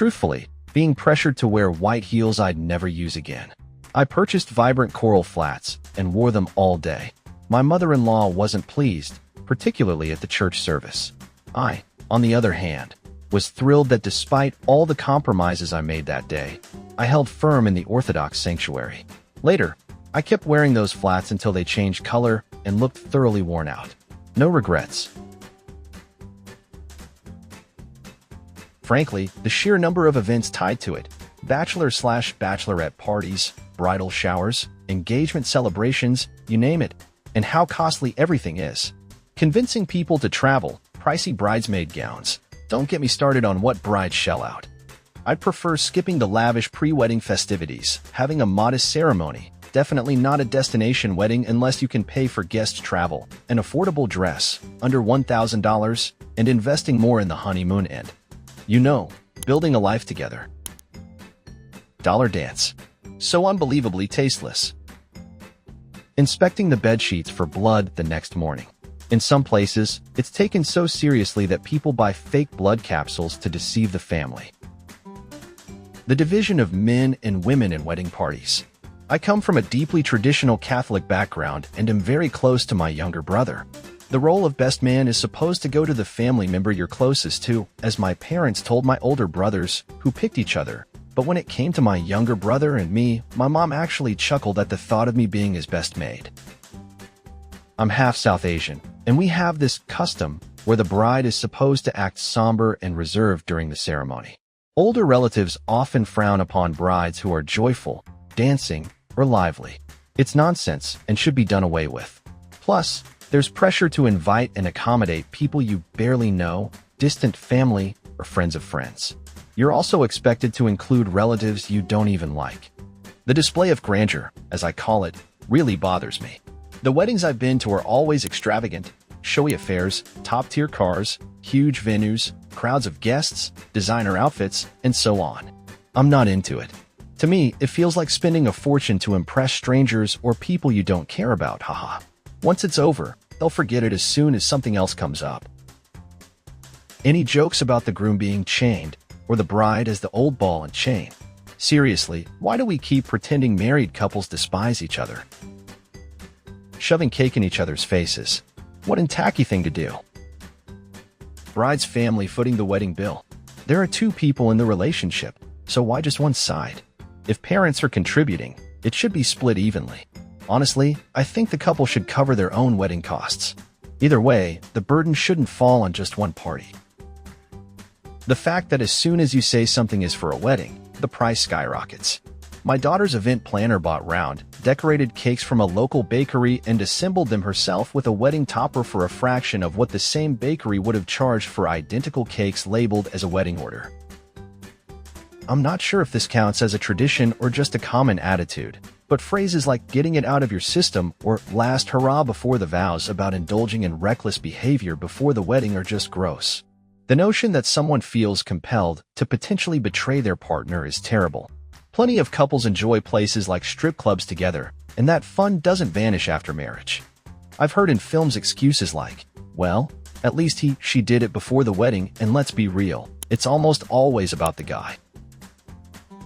Truthfully, being pressured to wear white heels I'd never use again. I purchased vibrant coral flats and wore them all day. My mother-in-law wasn't pleased, particularly at the church service. I, on the other hand, was thrilled that despite all the compromises I made that day, I held firm in the Orthodox sanctuary. Later, I kept wearing those flats until they changed color and looked thoroughly worn out. No regrets. Frankly, the sheer number of events tied to it, bachelor/bachelorette parties, bridal showers, engagement celebrations, you name it, and how costly everything is. Convincing people to travel, pricey bridesmaid gowns. Don't get me started on what brides shell out. I'd prefer skipping the lavish pre-wedding festivities, having a modest ceremony, definitely not a destination wedding unless you can pay for guest travel, an affordable dress, under $1,000, and investing more in the honeymoon end. You know, building a life together. Dollar dance. So unbelievably tasteless. Inspecting the bedsheets for blood the next morning. In some places, it's taken so seriously that people buy fake blood capsules to deceive the family. The division of men and women in wedding parties. I come from a deeply traditional Catholic background and am very close to my younger brother. The role of best man is supposed to go to the family member you're closest to, as my parents told my older brothers, who picked each other. But when it came to my younger brother and me, my mom actually chuckled at the thought of me being his best maid. I'm half South Asian, and we have this custom where the bride is supposed to act somber and reserved during the ceremony. Older relatives often frown upon brides who are joyful, dancing, or lively. It's nonsense and should be done away with. Plus, there's pressure to invite and accommodate people you barely know, distant family, or friends of friends. You're also expected to include relatives you don't even like. The display of grandeur, as I call it, really bothers me. The weddings I've been to are always extravagant, showy affairs, top-tier cars, huge venues, crowds of guests, designer outfits, and so on. I'm not into it. To me, it feels like spending a fortune to impress strangers or people you don't care about, haha. Once it's over, they'll forget it as soon as something else comes up. Any jokes about the groom being chained, or the bride as the old ball and chain? Seriously, why do we keep pretending married couples despise each other? Shoving cake in each other's faces. What a tacky thing to do. Bride's family footing the wedding bill. There are two people in the relationship, so why just one side? If parents are contributing, it should be split evenly. Honestly, I think the couple should cover their own wedding costs. Either way, the burden shouldn't fall on just one party. The fact that as soon as you say something is for a wedding, the price skyrockets. My daughter's event planner bought round, decorated cakes from a local bakery and assembled them herself with a wedding topper for a fraction of what the same bakery would have charged for identical cakes labeled as a wedding order. I'm not sure if this counts as a tradition or just a common attitude, but phrases like getting it out of your system or last hurrah before the vows about indulging in reckless behavior before the wedding are just gross. The notion that someone feels compelled to potentially betray their partner is terrible. Plenty of couples enjoy places like strip clubs together, and that fun doesn't vanish after marriage. I've heard in films excuses like, well, at least she did it before the wedding, and let's be real, it's almost always about the guy.